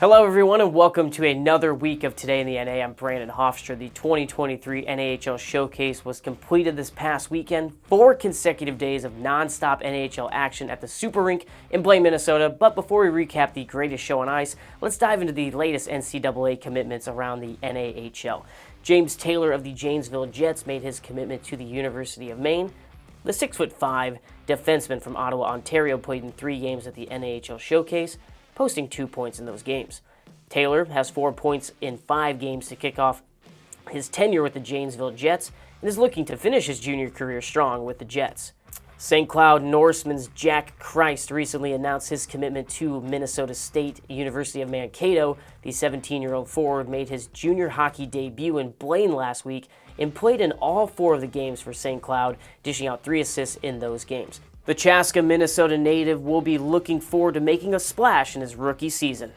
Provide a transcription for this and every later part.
Hello everyone and welcome to another week of Today in the NA. I'm Brandon Hofstra. The 2023 NAHL Showcase was completed this past weekend. 4 consecutive days of non-stop NAHL action at the Super Rink in Blaine, Minnesota. But before we recap the greatest show on ice, let's dive into the latest NCAA commitments around the NAHL. James Taylor of the Janesville Jets made his commitment to the University of Maine. The 6'5" defenseman from Ottawa, Ontario played in 3 games at the NAHL Showcase, posting 2 points in those games. Taylor has 4 points in 5 games to kick off his tenure with the Janesville Jets and is looking to finish his junior career strong with the Jets. St. Cloud Norseman's Jack Christ recently announced his commitment to Minnesota State University of Mankato. The 17-year-old forward made his junior hockey debut in Blaine last week and played in all 4 of the games for St. Cloud, dishing out 3 assists in those games. The Chaska, Minnesota native will be looking forward to making a splash in his rookie season.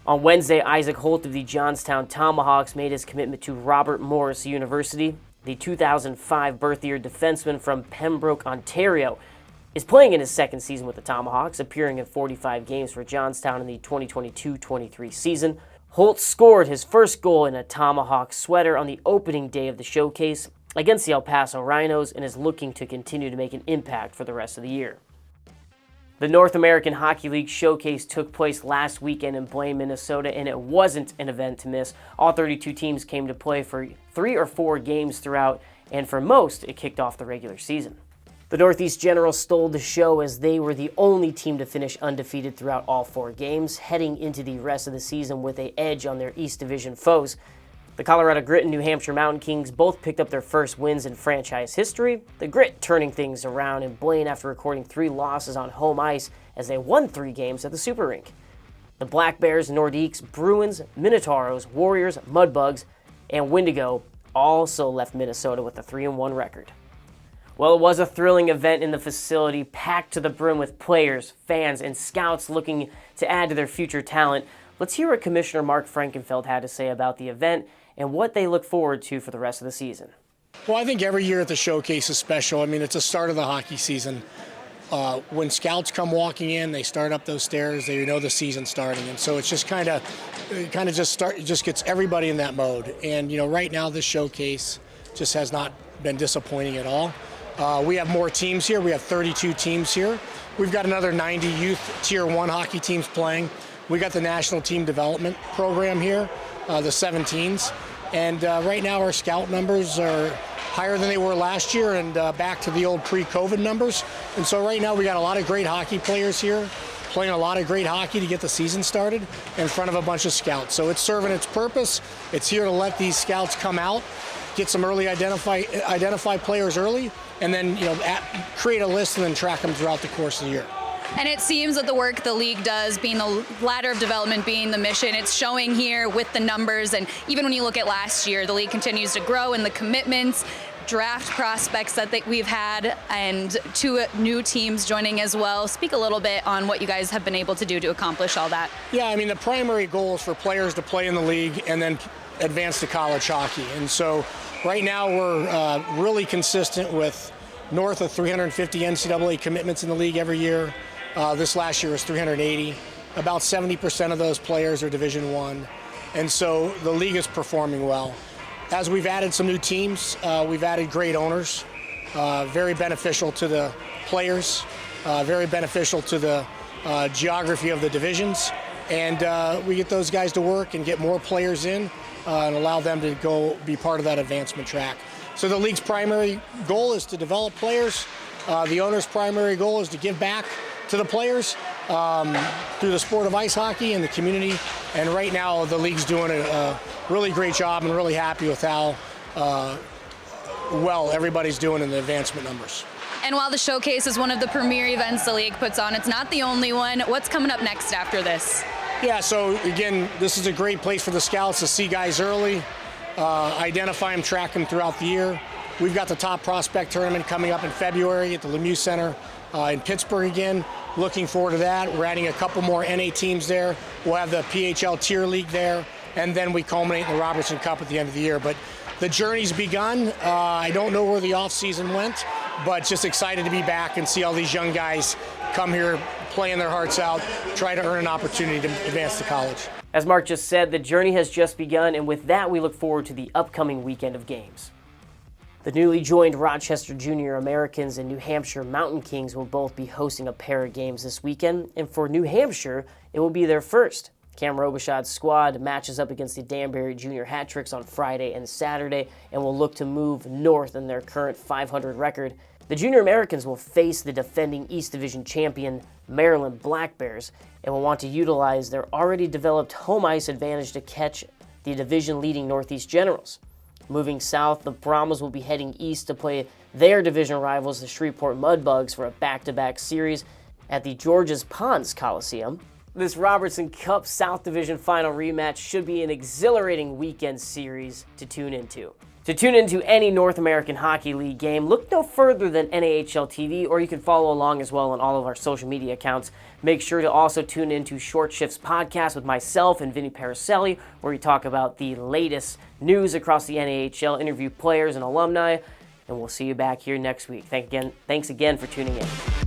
On Wednesday, Isaac Holt of the Johnstown Tomahawks made his commitment to Robert Morris University. The 2005 birth year defenseman from Pembroke, Ontario, is playing in his second season with the Tomahawks, appearing in 45 games for Johnstown in the 2022-23 season. Holt scored his first goal in a Tomahawk sweater on the opening day of the showcase against the El Paso Rhinos and is looking to continue to make an impact for the rest of the year. The North American Hockey League Showcase took place last weekend in Blaine, Minnesota, and it wasn't an event to miss. All 32 teams came to play for 3 or 4 games throughout, and for most, it kicked off the regular season. The Northeast Generals stole the show as they were the only team to finish undefeated throughout all 4 games, heading into the rest of the season with an edge on their East Division foes. The Colorado Grit and New Hampshire Mountain Kings both picked up their first wins in franchise history, the Grit turning things around in Blaine after recording 3 losses on home ice as they won 3 games at the Super Rink. The Black Bears, Nordiques, Bruins, Minotauros, Warriors, Mudbugs, and Wendigo also left Minnesota with a 3-1 record. Well, it was a thrilling event in the facility, packed to the brim with players, fans, and scouts looking to add to their future talent. Let's hear what Commissioner Mark Frankenfeld had to say about the event and what they look forward to for the rest of the season. Well, I think every year at the Showcase is special. I mean, it's the start of the hockey season. When scouts come walking in, they start up those stairs, they know the season's starting. And so it's just it just gets everybody in that mode. And, right now this Showcase just has not been disappointing at all. We have more teams here. We have 32 teams here. We've got another 90 youth Tier 1 hockey teams playing. We got the National Team Development Program here, the 17s. And right now our scout numbers are higher than they were last year and back to the old pre-COVID numbers. And so right now we got a lot of great hockey players here, playing a lot of great hockey to get the season started in front of a bunch of scouts. So it's serving its purpose. It's here to let these scouts come out, get some early identify players early, and then create a list and then track them throughout the course of the year. And it seems that the work the league does, being the ladder of development, being the mission, it's showing here with the numbers. And even when you look at last year, the league continues to grow in the commitments, draft prospects that we've had, and 2 new teams joining as well. Speak a little bit on what you guys have been able to do to accomplish all that. Yeah, I mean, the primary goal is for players to play in the league and then advance to college hockey. And so right now we're really consistent with north of 350 NCAA commitments in the league every year. This last year was 380. About 70% of those players are Division I. And so the league is performing well. As we've added some new teams, we've added great owners, very beneficial to the players, very beneficial to the geography of the divisions. And we get those guys to work and get more players in and allow them to go be part of that advancement track. So the league's primary goal is to develop players. The owner's primary goal is to give back to the players through the sport of ice hockey and the community. And right now the league's doing a really great job and really happy with how well everybody's doing in the advancement numbers. And while the Showcase is one of the premier events the league puts on, it's not the only one. What's coming up next after this? Yeah, so again, this is a great place for the scouts to see guys early, identify them, track them throughout the year. We've got the Top Prospect Tournament coming up in February at the Lemieux Center in Pittsburgh again. Looking forward to that. We're adding a couple more NA teams there. We'll have the PHL Tier League there, and then we culminate in the Robertson Cup at the end of the year. But the journey's begun. I don't know where the off-season went, but just excited to be back and see all these young guys come here, playing their hearts out, try to earn an opportunity to advance to college. As Mark just said, the journey has just begun, and with that, we look forward to the upcoming weekend of games. The newly joined Rochester Junior Americans and New Hampshire Mountain Kings will both be hosting a pair of games this weekend, and for New Hampshire, it will be their first. Cam Robichaud's squad matches up against the Danbury Junior Hat-Tricks on Friday and Saturday and will look to move north in their current 500 record. The Junior Americans will face the defending East Division champion Maryland Black Bears and will want to utilize their already developed home ice advantage to catch the division-leading Northeast Generals. Moving south, the Brahmas will be heading east to play their division rivals, the Shreveport Mudbugs, for a back-to-back series at the Georges Ponds Coliseum. This Robertson Cup South Division final rematch should be an exhilarating weekend series to tune into. To tune into any North American Hockey League game, look no further than NAHL TV, or you can follow along as well on all of our social media accounts. Make sure to also tune into Short Shifts podcast with myself and Vinny Paracelli, where we talk about the latest news across the NAHL, interview players and alumni, and we'll see you back here next week. Thanks again for tuning in.